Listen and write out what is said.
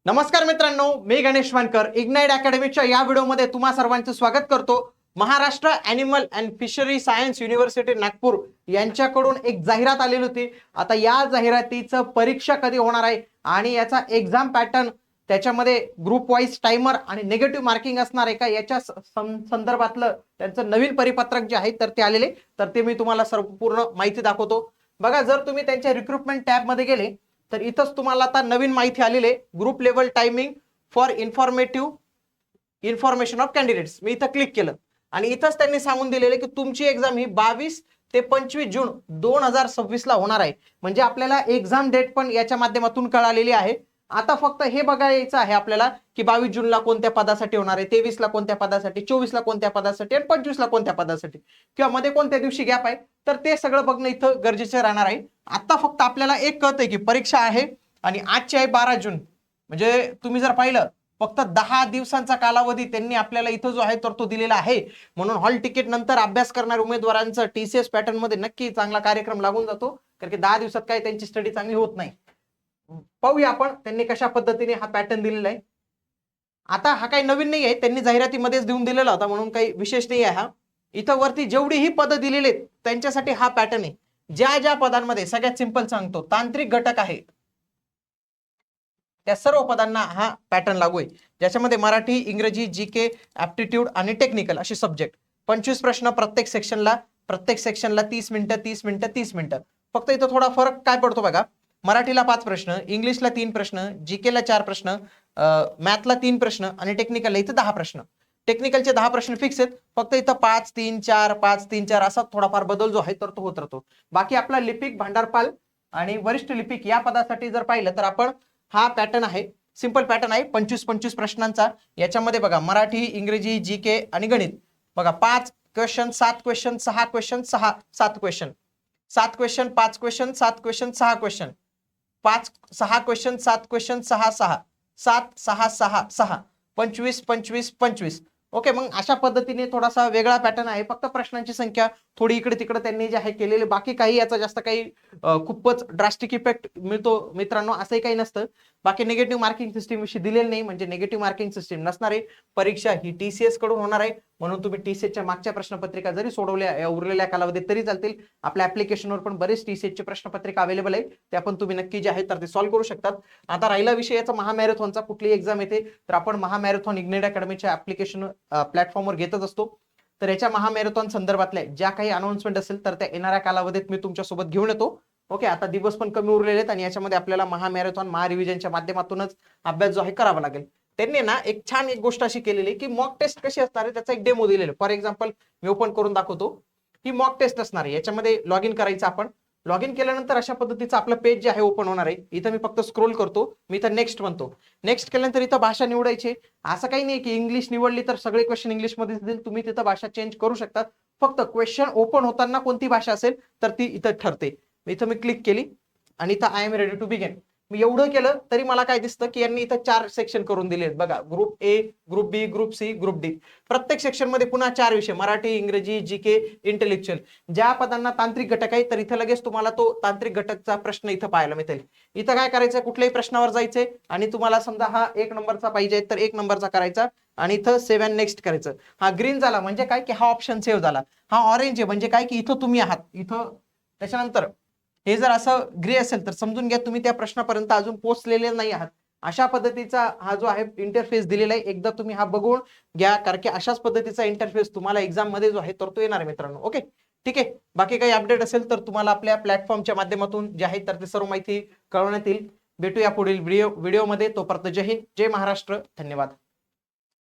नमस्कार मित्रांनो, मी गणेश वानकर इग्नाइट अकॅडमीच्या या व्हिडिओमध्ये तुम्हा सर्वांचं स्वागत करतो। Maharashtra animal and fishery science university Nagpur यांच्याकडून एक जाहिरात आलेली होती। आता या जाहिरातीचं परीक्षा कधी होणार आहे आणि याचा एक्झाम पॅटर्न, त्याच्यामध्ये ग्रुप वाईज टाइमर आणि नेगेटिव्ह मार्किंग असणार आहे का, याच्या संदर्भातलं त्यांचं नवीन परिपत्रक जे आहे तर ते आलेले, तर ते मी तुम्हाला संपूर्ण माहिती दाखवतो। बघा, जर तुम्ही त्यांच्या रिक्रुटमेंट टॅब मध्ये गेले तर इथंच तुम्हाला आता नवीन माहिती आलेली आहे, group level timing for information of candidates. मी इथं क्लिक केलं आणि इथंच त्यांनी सांगून दिलेले की तुमची एक्झाम ही 22 ते 25 जून 2026 ला होणार आहे। म्हणजे आपल्याला एक्झाम डेट पण याच्या माध्यमातून कळालेली आहे। आता फक्त हे बघायचं आहे आपल्याला की 22 जूनला कोणत्या पदासाठी होणार आहे, 23 ला कोणत्या पदासाठी, 24 ला कोणत्या पदासाठी आणि 25 ला कोणत्या पदासाठी, किंवा मध्ये कोणत्या दिवशी गॅप आहे, तर ते सगळं बघणं इथं गरजेचं राहणार आहे। आता फक्त आपल्याला एक कळतंय की परीक्षा आहे आणि आजची आहे 12 जून। म्हणजे तुम्ही जर पाहिलं फक्त 10 दिवसांचा कालावधी त्यांनी आपल्याला इथं जो आहे तर तो दिलेला आहे। म्हणून हॉल तिकीट नंतर अभ्यास करणाऱ्या उमेदवारांचं टीसीएस पॅटर्न मध्ये नक्की चांगला कार्यक्रम लागून जातो, कारण की 10 दिवसात काही त्यांची स्टडी चांगली होत नाही। पाहूया आपण त्यांनी कशा पद्धतीने हा पॅटर्न दिलेला आहे। आता हा काही नवीन नाही आहे, त्यांनी जाहिरातीमध्येच देऊन दिलेला होता, म्हणून काही विशेष नाही आहे हा। इथं वरती जेवढी ही पदं दिलेली आहेत त्यांच्यासाठी हा पॅटर्न आहे। ज्या ज्या पदांमध्ये, सगळ्यात सिंपल सांगतो, तांत्रिक घटक आहे त्या सर्व पदांना हा पॅटर्न लागू आहे, ज्याच्यामध्ये मराठी, इंग्रजी, जीके, ऍप्टिट्यूड आणि टेक्निकल असे सब्जेक्ट। 25 प्रश्न प्रत्येक सेक्शनला 30 मिनिटं 30 मिनिटं 30 मिनिटं। फक्त इथं थोडा फरक काय पडतो बघा, मराठीला 5 प्रश्न, इंग्लिशला 3 प्रश्न, जीकेला 4 प्रश्न, मॅथला 3 प्रश्न आणि टेक्निकलला इथं 10 प्रश्न। टेक्निकलचे 10 प्रश्न फिक्स आहेत, फक्त इथं 5 3 4 5 3 4 असा थोडाफार बदल जो आहे तर तो होत राहतो। बाकी आपला लिपिक, भांडारपाल आणि वरिष्ठ लिपिक या पदासाठी जर पाहिलं तर आपण हा पॅटर्न आहे, सिंपल पॅटर्न आहे 25-25 प्रश्नांचा। याच्यामध्ये बघा मराठी, इंग्रजी, जीके आणि गणित बघा 5 question 7 question 6 question 7 question 7 question 5 question 7 question 6 question 5 6 question 7 question 6 6 7 6 6 6 25 25 25। Okay, मग अशा पद्धतीने थोडासा वेगळा पॅटर्न आहे, फक्त प्रश्नांची संख्या थोडी इकडे तिकडे त्यांनी जे आहे केलेले, बाकी काही याचा जास्त काही खूपच ड्रास्टिक इफेक्ट मिळतो मित्रांनो, असंही काही नसतं। बाकी निगेटिव्ह मार्किंग सिस्टीम विषयी दिलेलं नाही, म्हणजे निगेटिव्ह मार्किंग सिस्टीम नसणार आहे। परीक्षा ही टीसीएस कडून होणार आहे, म्हणून तुम्ही टीसीएसच्या मागच्या प्रश्नपत्रिका जरी सोडवल्या उरलेल्या कालावधीत तरी चालतील। आपल्या ऍप्लिकेशनवर पण बरेच टीसीएसची प्रश्नपत्रिका अवेलेबल आहे, त्या पण तुम्ही नक्की जे आहे तर ते सॉल्व्ह करू शकतात। आता राहिला विषय याचा महामॅरेथॉनचा, कुठली एक्झाम येते तर आपण महामॅरेथॉन इग्नाइट अकॅडमीच्या ऍप्लिकेशन प्लॅटफॉर्मवर घेतच असतो। तर याच्या महामॅरेथॉन संदर्भातल्या ज्या काही अनाउन्समेंट असेल तर त्या येणाऱ्या कालावधीत मी तुमच्या सोबत घेऊन येतो। ओके, आता दिवस पण कमी उरलेले आहेत आणि याच्यामध्ये आपल्याला महामॅरेथॉन महारिव्हिजनच्या माध्यमातूनच अभ्यास जो आहे करावा लागेल। त्यांनी ना एक छान एक गोष्ट अशी केलेली की मॉक टेस्ट कशी असणार आहे त्याचा एक डेमो दिलेला। फॉर एक्झाम्पल मी ओपन करून दाखवतो, ही मॉक टेस्ट असणार आहे। याच्यामध्ये लॉग इन करायचं आपण, लॉग इन केल्यानंतर अशा पद्धतीचं आपलं पेज जे आहे ओपन होणार आहे। इथं मी फक्त स्क्रोल करतो, मी इथं नेक्स्ट म्हणतो, नेक्स्ट केल्यानंतर इथं भाषा निवडायची। असं काही नाही की इंग्लिश निवडली तर सगळे क्वेश्चन इंग्लिशमध्ये दिसतील, तुम्ही तिथं भाषा चेंज करू शकता। फक्त क्वेश्चन ओपन होताना कोणती भाषा असेल तर ती इथं ठरते। इथं मी क्लिक केली आणि इथं I am ready to begin मी एवढं केलं तरी मला काय दिसतं की यांनी इथं 4 सेक्शन करून दिले आहेत बघा, group A, group B, group C, group D. प्रत्येक सेक्शन मध्ये पुन्हा 4 विषय, मराठी, इंग्रजी, जीके, इंटेलेक्चुअल। ज्या पदांना तांत्रिक घटक आहे तर इथं लगेच तुम्हाला तो तांत्रिक घटकचा प्रश्न इथं पाहायला मिळेल। इथं काय करायचं, कुठल्याही प्रश्नावर जायचंय आणि तुम्हाला समजा हा 1 नंबरचा पाहिजे तर 1 नंबरचा करायचा आणि इथं सेव्ह अँड नेक्स्ट करायचं। हा ग्रीन झाला म्हणजे काय की हा ऑप्शन सेव्ह झाला, हा ऑरेंज आहे म्हणजे काय की इथं तुम्ही आहात इथं। त्याच्यानंतर हे जर असं ग्रे असेल तर समजून घ्या तुम्ही त्या प्रश्नापर्यंत अजून पोहोचलेले नाही आहात। अशा पद्धतीचा हा जो आहे इंटरफेस दिलेला आहे, एकदा तुम्ही हा बघून घ्या, कारण की अशाच पद्धतीचा इंटरफेस तुम्हाला एक्झाम मध्ये जो आहे तर तो येणार आहे मित्रांनो। ओके, ठीक आहे, बाकी काही अपडेट असेल तर तुम्हाला आपल्या प्लॅटफॉर्मच्या माध्यमातून जे आहे तर ते सर्व माहिती कळवण्यात येईल। भेटूया पुढील व्हिडिओमध्ये, तोपर्यंत जय हिंद, जय महाराष्ट्र, धन्यवाद।